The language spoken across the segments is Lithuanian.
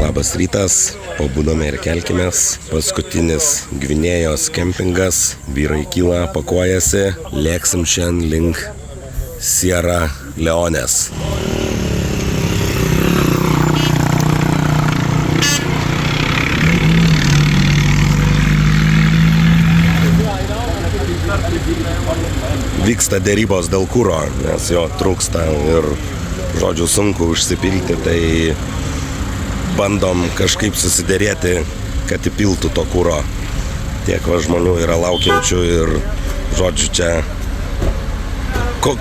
Labas rytas, pabudome ir kelkimės. Paskutinis Gvinėjos kempingas. Vyrai kyla, pakuojasi. Lėksim šiandien link Sierra Leonės. Vyksta dėrybos dėl kuro, nes jo trūksta ir, žodžiu, sunku užsipilti, tai bandom kažkaip susidėrėti, kad įpiltų to kuro. Tiek va žmonių yra laukiančių ir, žodžiu, čia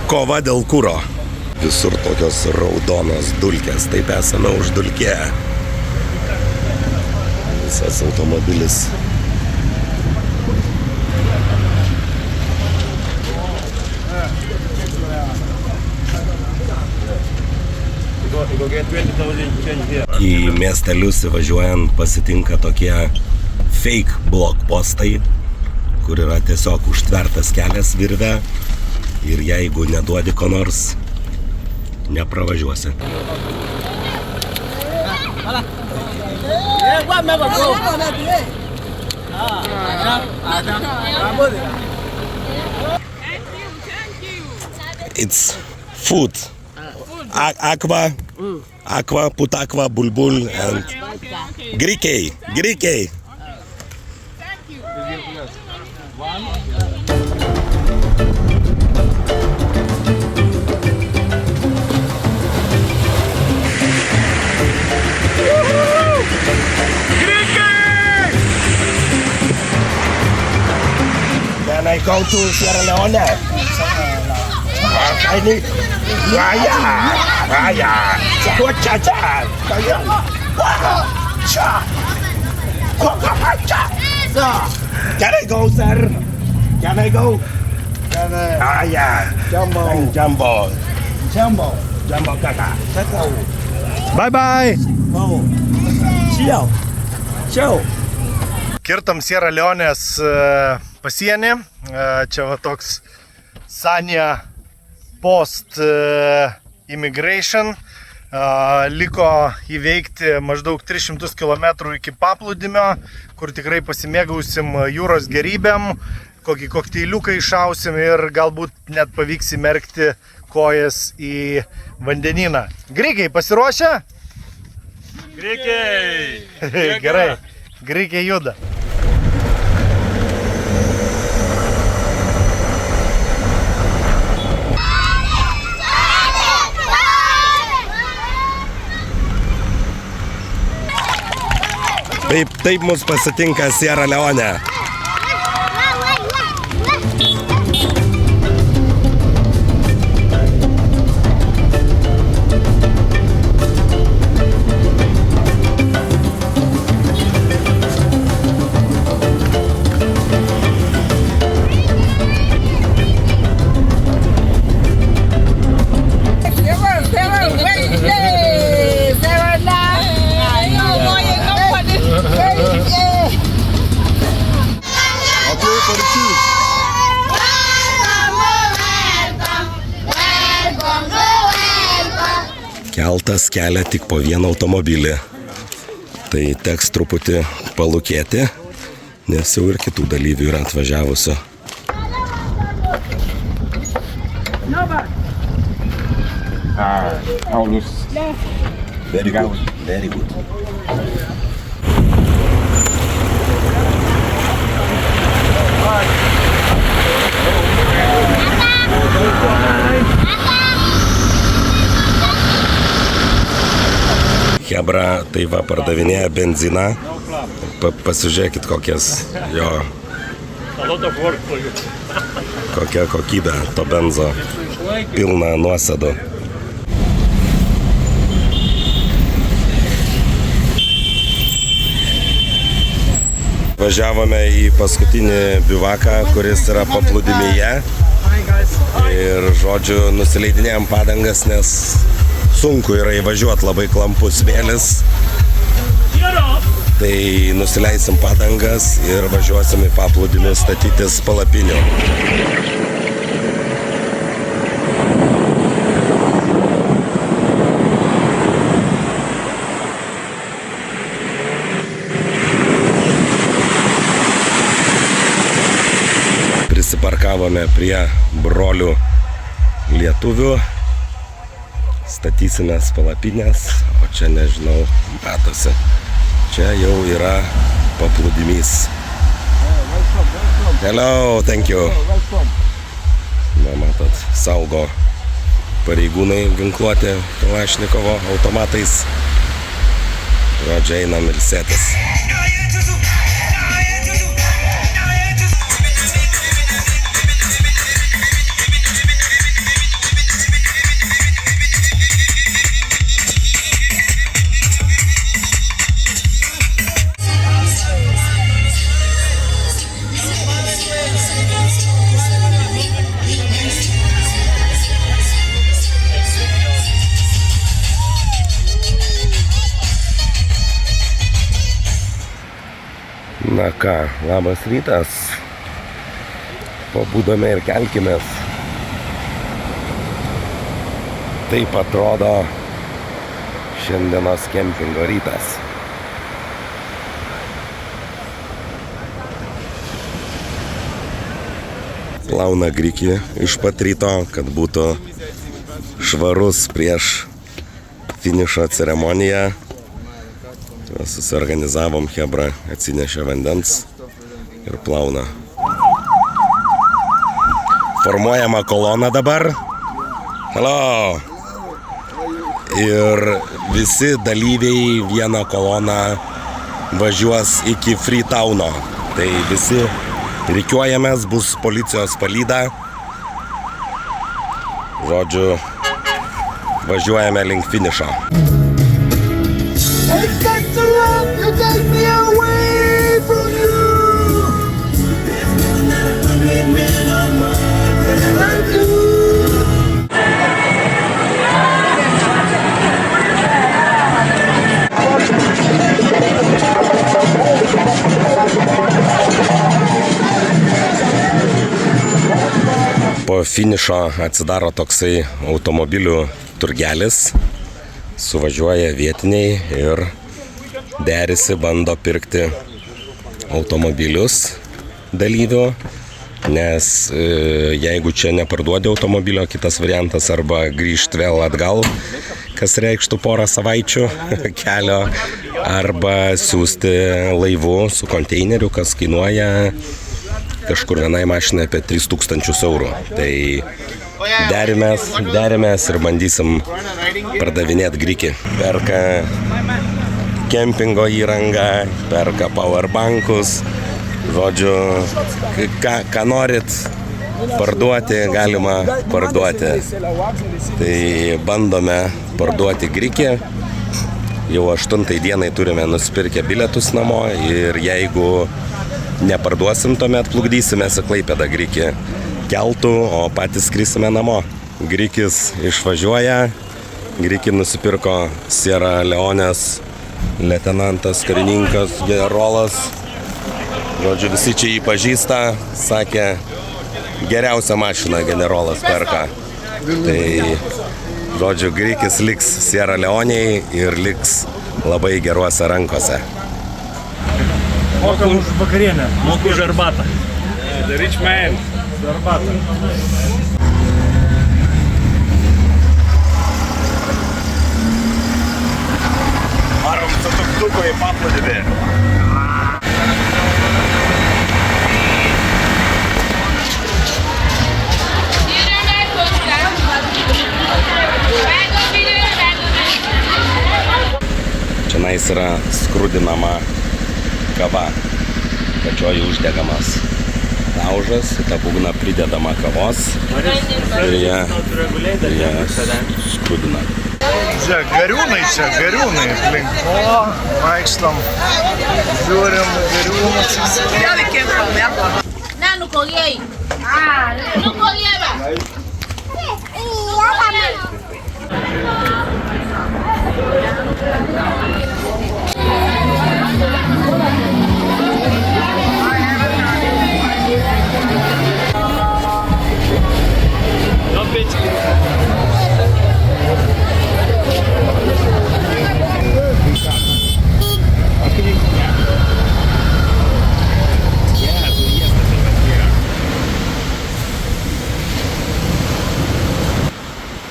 kova dėl kuro. Visur tokios raudonos dulkės, taip esame uždulkėję. Visas automobilis. Į miestelius įvažiuojant pasitinka tokie fake blokpostai, kur yra tiesiog užtvertas kelias virve ir jeigu neduodi ko nors, nepravažiuosi. It's food. Aqua, putakva, bulbul, and Grikei. Can I go to Sierra Leone? I need Raya. Cha-cha. Can I go, sir? Can I go? Jumbo kaka. Bye bye. Ciao. Kirtam Sierra Leonės pasienį. Čia va toks Sania Post Immigration. Liko įveikti maždaug 300 km iki paplūdimio, kur tikrai pasimėgausim jūros gerybėm, kokį kokteiliuką iššausim ir galbūt net pavyks įmerkti kojas į vandenyną. Grikiai, pasiruošę? Grikiai! Gerai, grikiai juda. Taip mus pasitinka Sierra Leone. Keltas kelia tik po vieną automobilį. Tai teks truputį palūkėti, nes jau ir kitų dalyvių yra atvažiavusių. Paulus. Very good. Hebra tai va pardavinėja benziną. Pasižiūrėkit kokias jo. Kokia kokybė to benzo. Pilna nuosėdų. Važiavome į paskutinį bivaką, kuris yra paplūdimyje. Ir, žodžiu, nusileidinėjom padangas, nes sunku yra įvažiuoti, labai klampus vėlis. Tai nusileisim padangas ir važiuosim į paplūdimį statytis palapinių. atvažiavome prie brolių lietuvių. Statysimės palapinės, o čia nežinau, matosi. Čia jau yra paplūdimys. Hello, thank you. Na, matot, saugo pareigūnai ginkluoti Kalašnikovo automatais. Žodžiu, einam ilsėtis. Na ką, labas rytas. Pabudome ir kelkimės. Taip atrodo šiandienos kempingo rytas. Plauna grikį iš pat ryto, kad būtų švarus prieš finišo ceremoniją. Susiorganizavom, chebra atsinešė vandens ir plauna. Formuojama kolona dabar. Hello! Ir visi dalyviai vieną koloną važiuos iki Freetowno. Tai visi rikiuojamės, bus policijos palyda. Žodžiu, važiuojame link finišo. Po finišo atsidaro toksai automobilių turgelis. Suvažiuoja vietiniai ir derisi, bando pirkti automobilius dalyvių, nes jeigu čia neparduodi automobilio, kitas variantas arba grįžti vėl atgal, kas reikštų porą savaičių kelio, arba siūsti laivu su konteineriu, kas kainuoja kažkur vienai mašinai apie 3000 eurų. Tai derimės ir bandysim pardavinėti grikį. Perka kempingo įrangą, perka powerbankus, žodžiu, ką norit parduoti, galima parduoti. Tai bandome parduoti grikį. Jau 8 dienai turime nusipirkę bilietus namo ir jeigu neparduosim, tuomet plukdysimės į Klaipėdą grikį keltų, o patys skrisime namo. Grikis išvažiuoja, grikį nusipirko Sierra Leonės leitenantas, karininkas, generolas. Žodžiu, visi čia jį pažįsta, sakė, geriausią mašiną generolas perka. Tai, žodžiu, grikis liks Sierra Leonėje ir liks labai geruose rankose. Mokam už vakarienę. Moku už arbatą. The rich man. Arbatą. Varom su tuktuku į paplūdimį. Čianais yra skrudinama kava. Pačioj uždegamas laužas, į tą būgną pridedama kavos ir jie skrudina. Čia gariūnai, aplink. O, vaikštom, žiūrim gariūnus. Na, nu colhei. Não colheva.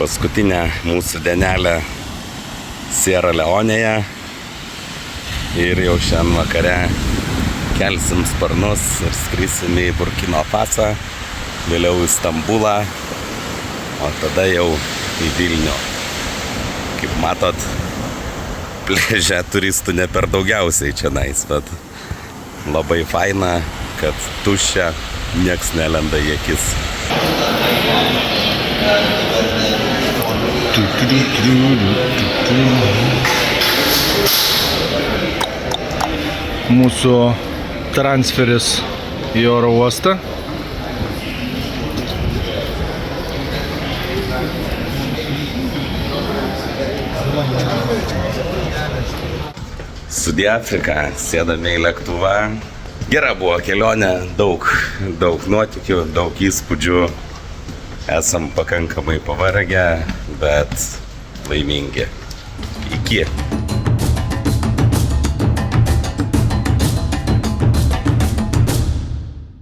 Paskutinė mūsų dienelė Siera Leonėje. Ir jau šiandien vakare kelsim sparnus ir skrisim į Burkino Fasą, vėliau į Stambulą, o tada jau į Vilnių. Kaip matot, pliaže turistų ne per daugiausiai čionais, bet labai faina, kad tuščia, nieks nelenda į akis. Mūsų transferis į oro uostą. Sudie Afrika, sėdame į lėktuvą. Gera buvo kelionė, daug nuotykių, daug įspūdžių. Esam pakankamai pavargę, bet laimingi. Iki.